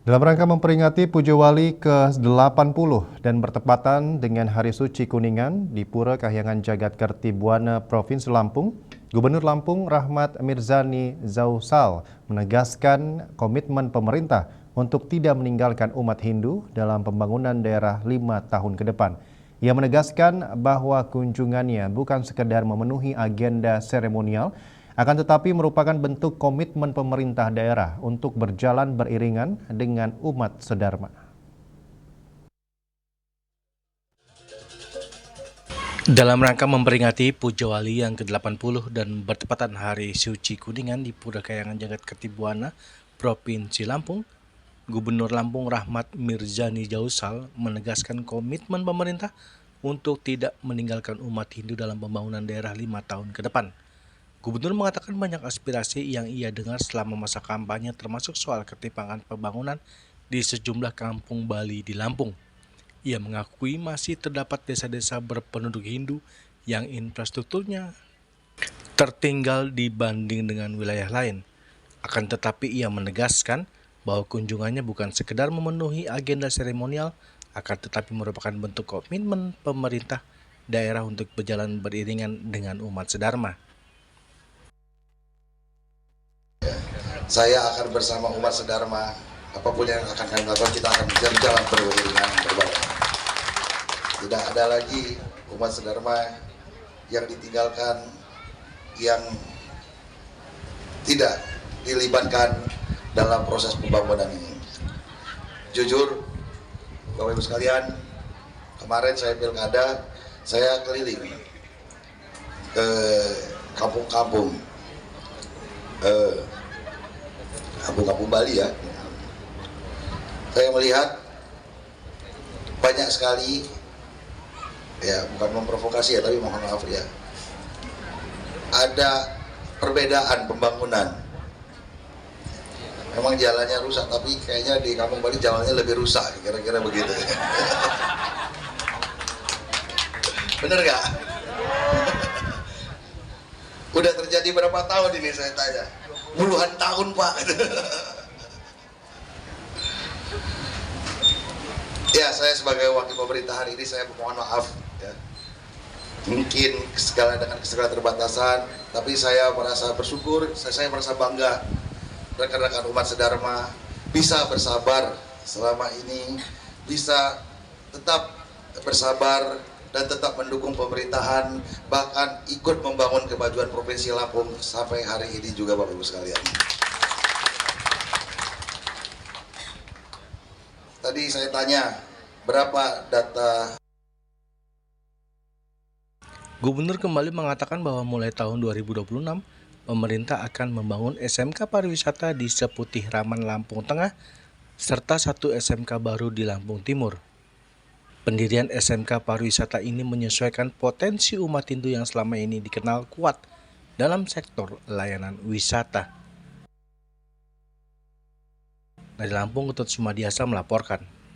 Dalam rangka memperingati Puja Wali ke-80 dan bertepatan dengan Hari Suci Kuningan di Pura Kahyangan Jagat Kerti Buana, Provinsi Lampung, Gubernur Lampung Rahmat Mirzani Zausal menegaskan komitmen pemerintah untuk tidak meninggalkan umat Hindu dalam pembangunan daerah 5 tahun ke depan. Ia menegaskan bahwa kunjungannya bukan sekedar memenuhi agenda seremonial, akan tetapi merupakan bentuk komitmen pemerintah daerah untuk berjalan beriringan dengan umat sedharma. Dalam rangka memperingati Puja Wali yang ke-80 dan bertepatan Hari Suci Kuningan di Pura Kahyangan Jagat Kerti Buana, Provinsi Lampung, Gubernur Lampung Rahmat Mirzani Zausal menegaskan komitmen pemerintah untuk tidak meninggalkan umat Hindu dalam pembangunan daerah 5 tahun ke depan. Gubernur mengatakan banyak aspirasi yang ia dengar selama masa kampanye termasuk soal ketimpangan pembangunan di sejumlah kampung Bali di Lampung. Ia mengakui masih terdapat desa-desa berpenduduk Hindu yang infrastrukturnya tertinggal dibanding dengan wilayah lain. Akan tetapi ia menegaskan bahwa kunjungannya bukan sekedar memenuhi agenda seremonial, akan tetapi merupakan bentuk komitmen pemerintah daerah untuk berjalan beriringan dengan umat sedharma. Saya akan bersama umat sedharma, apapun yang akan kami lakukan, kita akan berjalan beriringan berbarengan. Tidak ada lagi umat sedharma yang ditinggalkan, yang tidak dilibatkan dalam proses pembangunan ini. Jujur, Bapak Ibu sekalian, kemarin saya pilkada, saya keliling ke kampung-kampung Bali ya. Saya melihat banyak sekali, ya bukan memprovokasi ya, tapi mohon maaf ya, ada perbedaan pembangunan. Memang jalannya rusak, tapi kayaknya di kampung Bali jalannya lebih rusak, kira-kira begitu. Bener gak? Udah terjadi berapa tahun ini saya tanya? Puluhan tahun Pak. Ya, saya sebagai wakil pemerintah hari ini saya mohon maaf ya. Mungkin dengan segala terbatasan, tapi saya merasa bersyukur, saya merasa bangga rekan-rekan umat sedharma bisa bersabar selama ini, bisa tetap bersabar dan tetap mendukung pemerintahan, bahkan ikut membangun kemajuan Provinsi Lampung sampai hari ini juga Bapak Ibu sekalian. Tadi saya tanya, berapa data? Gubernur kembali mengatakan bahwa mulai tahun 2026, pemerintah akan membangun SMK pariwisata di Seputih Raman Lampung Tengah, serta 1 SMK baru di Lampung Timur. Pendirian SMK pariwisata ini menyesuaikan potensi umat Hindu yang selama ini dikenal kuat dalam sektor layanan wisata. Dari Lampung, Ketut Sumadiasa melaporkan.